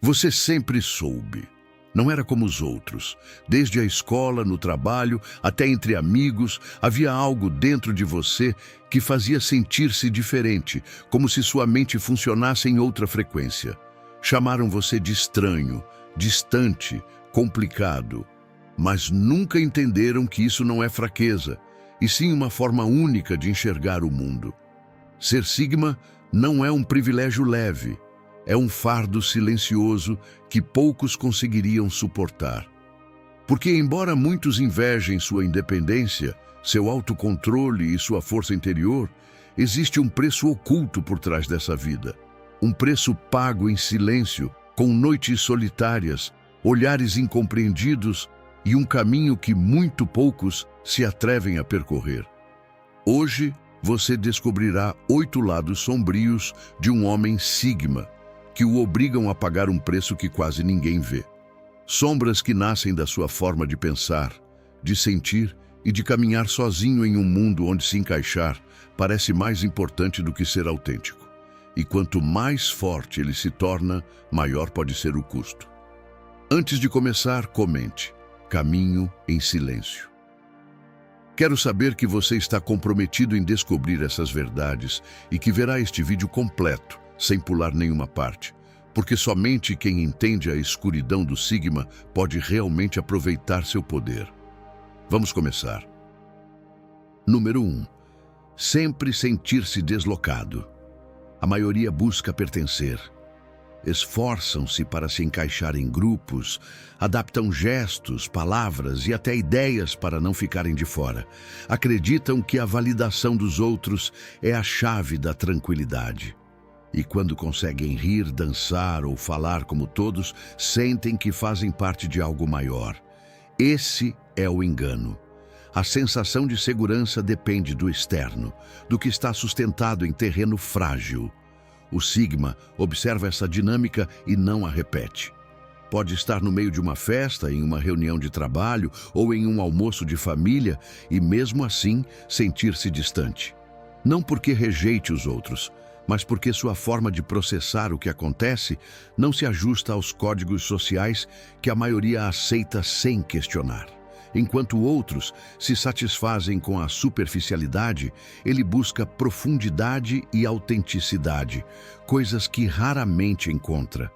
Você sempre soube. Não era como os outros. Desde a escola, no trabalho, até entre amigos, havia algo dentro de você que fazia sentir-se diferente, como se sua mente funcionasse em outra frequência. Chamaram você de estranho, distante, complicado. Mas nunca entenderam que isso não é fraqueza, e sim uma forma única de enxergar o mundo. Ser Sigma não é um privilégio leve. É um fardo silencioso que poucos conseguiriam suportar. Porque, embora muitos invejem sua independência, seu autocontrole e sua força interior, existe um preço oculto por trás dessa vida. Um preço pago em silêncio, com noites solitárias, olhares incompreendidos e um caminho que muito poucos se atrevem a percorrer. Hoje, você descobrirá 8 lados sombrios de um homem Sigma, que o obrigam a pagar um preço que quase ninguém vê. Sombras que nascem da sua forma de pensar, de sentir e de caminhar sozinho em um mundo onde se encaixar parece mais importante do que ser autêntico. E quanto mais forte ele se torna, maior pode ser o custo. Antes de começar, comente: Caminho em silêncio. Quero saber que você está comprometido em descobrir essas verdades e que verá este vídeo completo, sem pular nenhuma parte, porque somente quem entende a escuridão do Sigma pode realmente aproveitar seu poder. Vamos começar. Número 1. Sempre sentir-se deslocado. A maioria busca pertencer. Esforçam-se para se encaixar em grupos, adaptam gestos, palavras e até ideias para não ficarem de fora. Acreditam que a validação dos outros é a chave da tranquilidade. E quando conseguem rir, dançar ou falar como todos, sentem que fazem parte de algo maior. Esse é o engano. A sensação de segurança depende do externo, do que está sustentado em terreno frágil. O Sigma observa essa dinâmica e não a repete. Pode estar no meio de uma festa, em uma reunião de trabalho ou em um almoço de família e, mesmo assim, sentir-se distante. Não porque rejeite os outros, mas porque sua forma de processar o que acontece não se ajusta aos códigos sociais que a maioria aceita sem questionar. Enquanto outros se satisfazem com a superficialidade, ele busca profundidade e autenticidade, coisas que raramente encontra.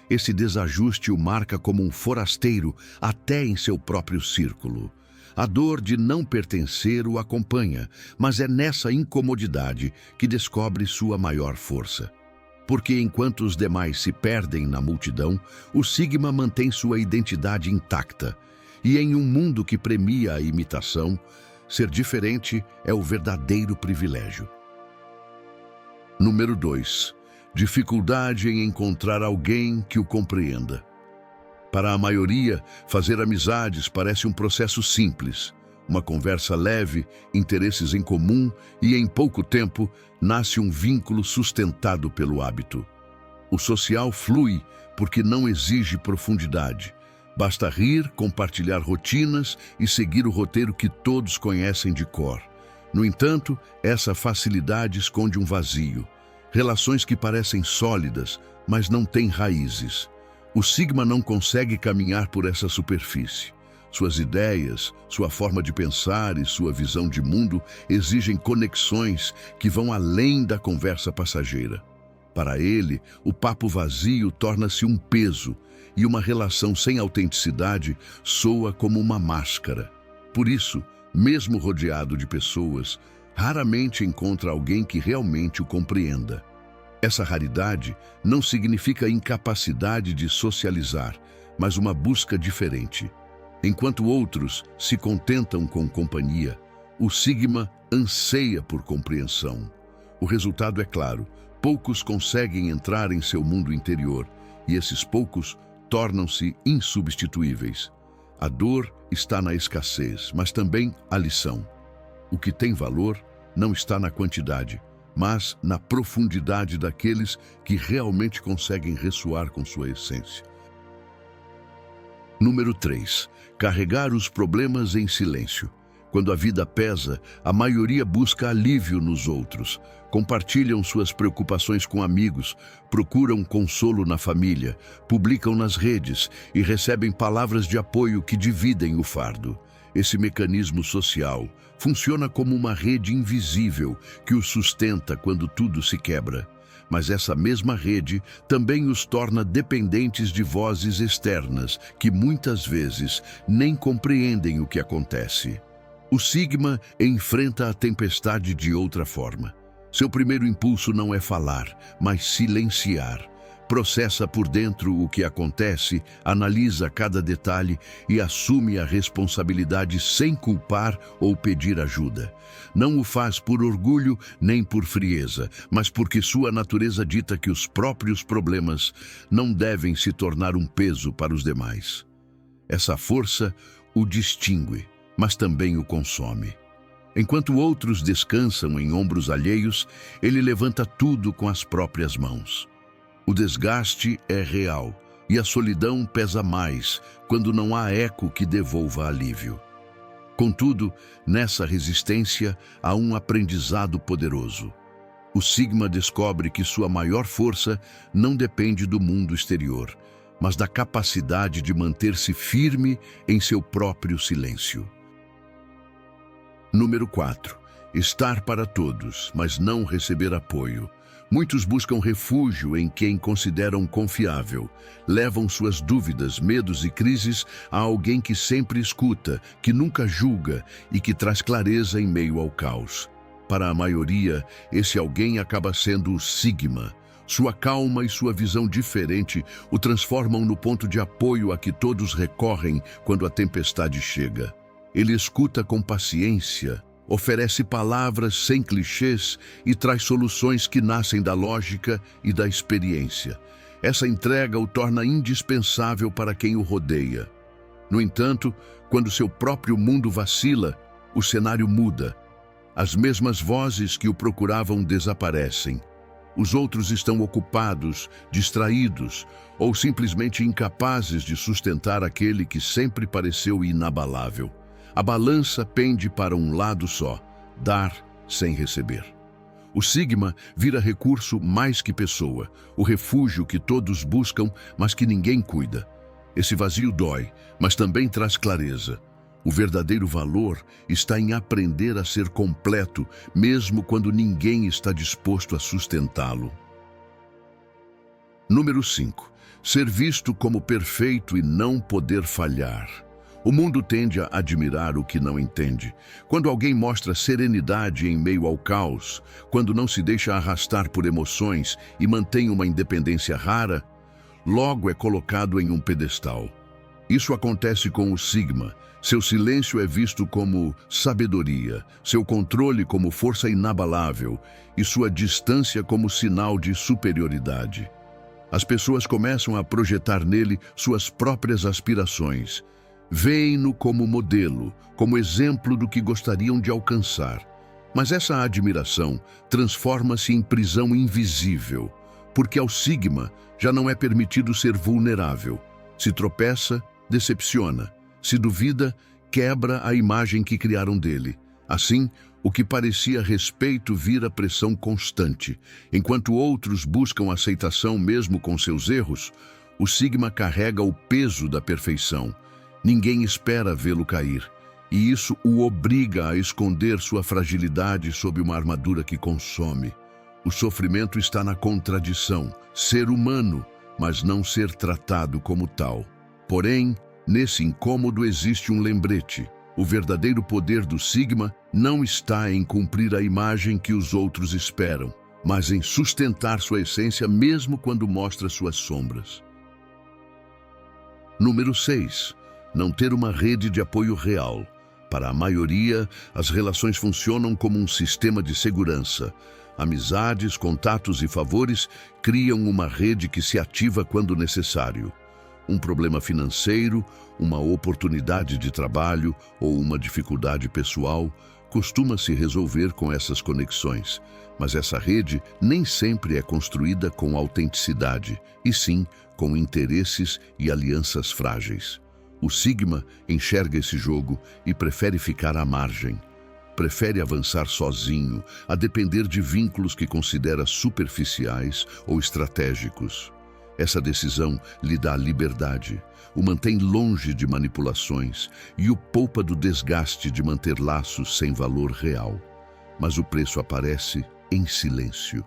Esse desajuste o marca como um forasteiro até em seu próprio círculo. A dor de não pertencer o acompanha, mas é nessa incomodidade que descobre sua maior força. Porque enquanto os demais se perdem na multidão, o Sigma mantém sua identidade intacta. E em um mundo que premia a imitação, ser diferente é o verdadeiro privilégio. Número 2. Dificuldade em encontrar alguém que o compreenda. Para a maioria, fazer amizades parece um processo simples. Uma conversa leve, interesses em comum e, em pouco tempo, nasce um vínculo sustentado pelo hábito. O social flui porque não exige profundidade. Basta rir, compartilhar rotinas e seguir o roteiro que todos conhecem de cor. No entanto, essa facilidade esconde um vazio. Relações que parecem sólidas, mas não têm raízes. O Sigma não consegue caminhar por essa superfície. Suas ideias, sua forma de pensar e sua visão de mundo exigem conexões que vão além da conversa passageira. Para ele, o papo vazio torna-se um peso, e uma relação sem autenticidade soa como uma máscara. Por isso, mesmo rodeado de pessoas, raramente encontra alguém que realmente o compreenda. Essa raridade não significa incapacidade de socializar, mas uma busca diferente. Enquanto outros se contentam com companhia, o Sigma anseia por compreensão. O resultado é claro: poucos conseguem entrar em seu mundo interior, e esses poucos tornam-se insubstituíveis. A dor está na escassez, mas também a lição. O que tem valor não está na quantidade, mas na profundidade daqueles que realmente conseguem ressoar com sua essência. Número 3. Carregar os problemas em silêncio. Quando a vida pesa, a maioria busca alívio nos outros. Compartilham suas preocupações com amigos, procuram consolo na família, publicam nas redes e recebem palavras de apoio que dividem o fardo. Esse mecanismo social funciona como uma rede invisível que os sustenta quando tudo se quebra. Mas essa mesma rede também os torna dependentes de vozes externas que muitas vezes nem compreendem o que acontece. O Sigma enfrenta a tempestade de outra forma. Seu primeiro impulso não é falar, mas silenciar. Processa por dentro o que acontece, analisa cada detalhe e assume a responsabilidade sem culpar ou pedir ajuda. Não o faz por orgulho nem por frieza, mas porque sua natureza dita que os próprios problemas não devem se tornar um peso para os demais. Essa força o distingue, mas também o consome. Enquanto outros descansam em ombros alheios, ele levanta tudo com as próprias mãos. O desgaste é real e a solidão pesa mais quando não há eco que devolva alívio. Contudo, nessa resistência há um aprendizado poderoso. O Sigma descobre que sua maior força não depende do mundo exterior, mas da capacidade de manter-se firme em seu próprio silêncio. Número 4. Estar para todos, mas não receber apoio. Muitos buscam refúgio em quem consideram confiável. Levam suas dúvidas, medos e crises a alguém que sempre escuta, que nunca julga e que traz clareza em meio ao caos. Para a maioria, esse alguém acaba sendo o Sigma. Sua calma e sua visão diferente o transformam no ponto de apoio a que todos recorrem quando a tempestade chega. Ele escuta com paciência, oferece palavras sem clichês e traz soluções que nascem da lógica e da experiência. Essa entrega o torna indispensável para quem o rodeia. No entanto, quando seu próprio mundo vacila, o cenário muda. As mesmas vozes que o procuravam desaparecem. Os outros estão ocupados, distraídos ou simplesmente incapazes de sustentar aquele que sempre pareceu inabalável. A balança pende para um lado só, dar sem receber. O Sigma vira recurso mais que pessoa, o refúgio que todos buscam, mas que ninguém cuida. Esse vazio dói, mas também traz clareza. O verdadeiro valor está em aprender a ser completo, mesmo quando ninguém está disposto a sustentá-lo. Número 5. Ser visto como perfeito e não poder falhar. O mundo tende a admirar o que não entende. Quando alguém mostra serenidade em meio ao caos, quando não se deixa arrastar por emoções e mantém uma independência rara, logo é colocado em um pedestal. Isso acontece com o Sigma. Seu silêncio é visto como sabedoria, seu controle como força inabalável e sua distância como sinal de superioridade. As pessoas começam a projetar nele suas próprias aspirações. Veem-no como modelo, como exemplo do que gostariam de alcançar. Mas essa admiração transforma-se em prisão invisível, porque ao Sigma já não é permitido ser vulnerável. Se tropeça, decepciona. Se duvida, quebra a imagem que criaram dele. Assim, o que parecia respeito vira pressão constante. Enquanto outros buscam aceitação mesmo com seus erros, o Sigma carrega o peso da perfeição. Ninguém espera vê-lo cair, e isso o obriga a esconder sua fragilidade sob uma armadura que consome. O sofrimento está na contradição, ser humano, mas não ser tratado como tal. Porém, nesse incômodo existe um lembrete. O verdadeiro poder do Sigma não está em cumprir a imagem que os outros esperam, mas em sustentar sua essência mesmo quando mostra suas sombras. Número 6. Não ter uma rede de apoio real. Para a maioria, as relações funcionam como um sistema de segurança. Amizades, contatos e favores criam uma rede que se ativa quando necessário. Um problema financeiro, uma oportunidade de trabalho ou uma dificuldade pessoal costuma se resolver com essas conexões, mas essa rede nem sempre é construída com autenticidade, e sim com interesses e alianças frágeis. O sigma enxerga esse jogo e prefere ficar à margem. Prefere avançar sozinho, a depender de vínculos que considera superficiais ou estratégicos. Essa decisão lhe dá liberdade, o mantém longe de manipulações e o poupa do desgaste de manter laços sem valor real. Mas o preço aparece em silêncio.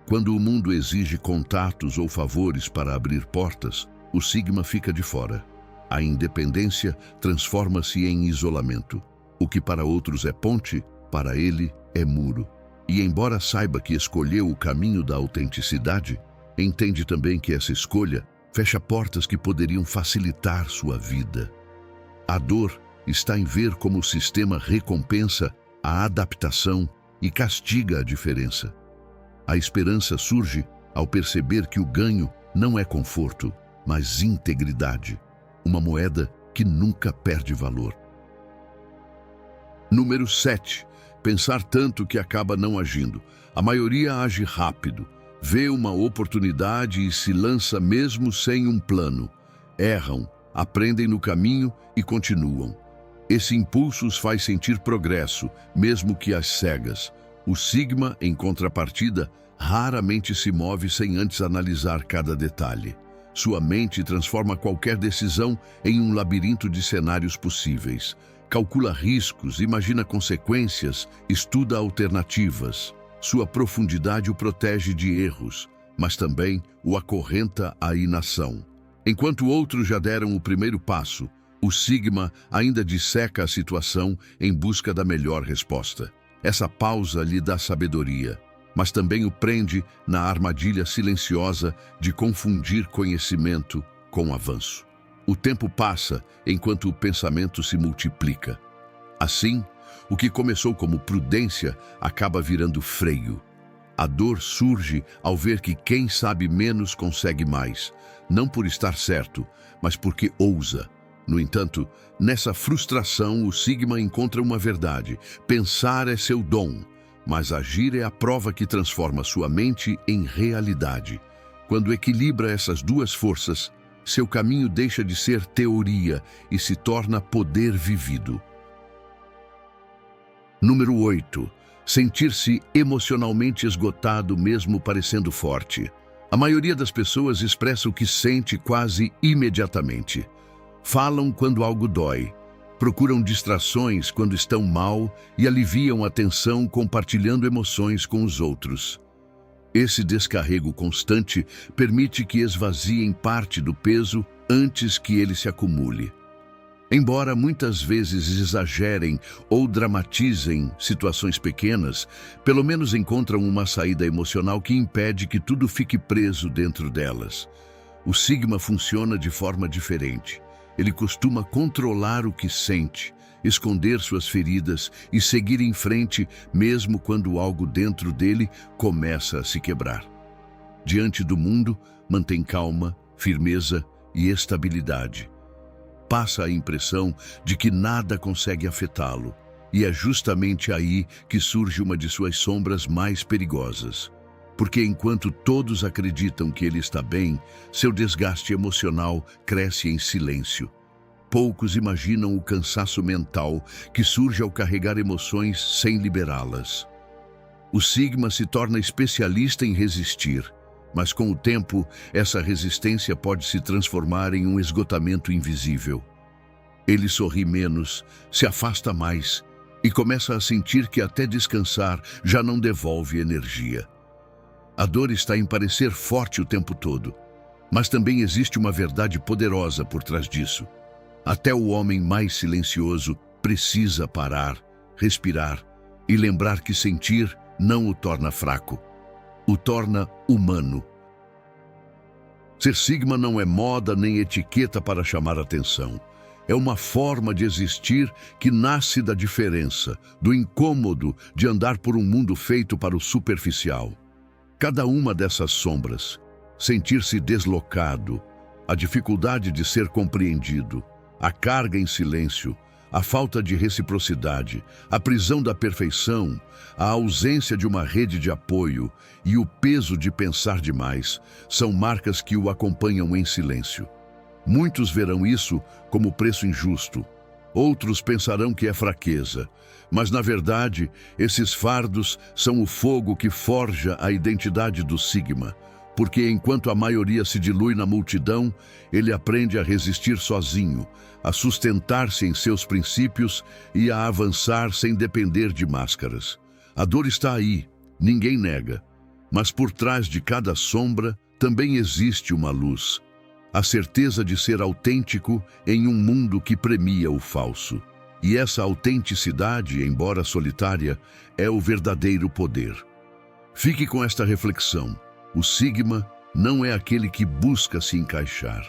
Quando o mundo exige contatos ou favores para abrir portas, o sigma fica de fora. A independência transforma-se em isolamento. O que para outros é ponte, para ele é muro. E embora saiba que escolheu o caminho da autenticidade, entende também que essa escolha fecha portas que poderiam facilitar sua vida. A dor está em ver como o sistema recompensa a adaptação e castiga a diferença. A esperança surge ao perceber que o ganho não é conforto, mas integridade, uma moeda que nunca perde valor. Número 7. Pensar tanto que acaba não agindo. A maioria age rápido, vê uma oportunidade e se lança mesmo sem um plano. Erram, aprendem no caminho e continuam. Esse impulso os faz sentir progresso, mesmo que às cegas. O sigma, em contrapartida, raramente se move sem antes analisar cada detalhe. Sua mente transforma qualquer decisão em um labirinto de cenários possíveis. Calcula riscos, imagina consequências, estuda alternativas. Sua profundidade o protege de erros, mas também o acorrenta à inação. Enquanto outros já deram o primeiro passo, o sigma ainda disseca a situação em busca da melhor resposta. Essa pausa lhe dá sabedoria, mas também o prende na armadilha silenciosa de confundir conhecimento com avanço. O tempo passa enquanto o pensamento se multiplica. Assim, o que começou como prudência acaba virando freio. A dor surge ao ver que quem sabe menos consegue mais, não por estar certo, mas porque ousa. No entanto, nessa frustração, o sigma encontra uma verdade. Pensar é seu dom, mas agir é a prova que transforma sua mente em realidade. Quando equilibra essas duas forças, seu caminho deixa de ser teoria e se torna poder vivido. Número 8. Sentir-se emocionalmente esgotado mesmo parecendo forte. A maioria das pessoas expressa o que sente quase imediatamente. Falam quando algo dói, procuram distrações quando estão mal e aliviam a tensão compartilhando emoções com os outros. Esse descarrego constante permite que esvaziem parte do peso antes que ele se acumule. Embora muitas vezes exagerem ou dramatizem situações pequenas, pelo menos encontram uma saída emocional que impede que tudo fique preso dentro delas. O sigma funciona de forma diferente. Ele costuma controlar o que sente, esconder suas feridas e seguir em frente mesmo quando algo dentro dele começa a se quebrar. Diante do mundo, mantém calma, firmeza e estabilidade. Passa a impressão de que nada consegue afetá-lo, e é justamente aí que surge uma de suas sombras mais perigosas. Porque enquanto todos acreditam que ele está bem, seu desgaste emocional cresce em silêncio. Poucos imaginam o cansaço mental que surge ao carregar emoções sem liberá-las. O sigma se torna especialista em resistir, mas com o tempo, essa resistência pode se transformar em um esgotamento invisível. Ele sorri menos, se afasta mais e começa a sentir que até descansar já não devolve energia. A dor está em parecer forte o tempo todo, mas também existe uma verdade poderosa por trás disso. Até o homem mais silencioso precisa parar, respirar e lembrar que sentir não o torna fraco, o torna humano. Ser sigma não é moda nem etiqueta para chamar atenção. É uma forma de existir que nasce da diferença, do incômodo de andar por um mundo feito para o superficial. Cada uma dessas sombras, sentir-se deslocado, a dificuldade de ser compreendido, a carga em silêncio, a falta de reciprocidade, a prisão da perfeição, a ausência de uma rede de apoio e o peso de pensar demais, são marcas que o acompanham em silêncio. Muitos verão isso como preço injusto. Outros pensarão que é fraqueza. Mas, na verdade, esses fardos são o fogo que forja a identidade do Sigma. Porque enquanto a maioria se dilui na multidão, ele aprende a resistir sozinho, a sustentar-se em seus princípios e a avançar sem depender de máscaras. A dor está aí, ninguém nega. Mas por trás de cada sombra também existe uma luz. A certeza de ser autêntico em um mundo que premia o falso. E essa autenticidade, embora solitária, é o verdadeiro poder. Fique com esta reflexão. O Sigma não é aquele que busca se encaixar.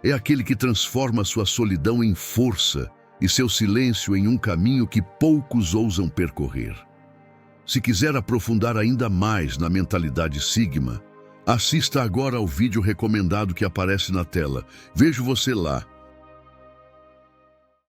É aquele que transforma sua solidão em força e seu silêncio em um caminho que poucos ousam percorrer. Se quiser aprofundar ainda mais na mentalidade Sigma, assista agora ao vídeo recomendado que aparece na tela. Vejo você lá.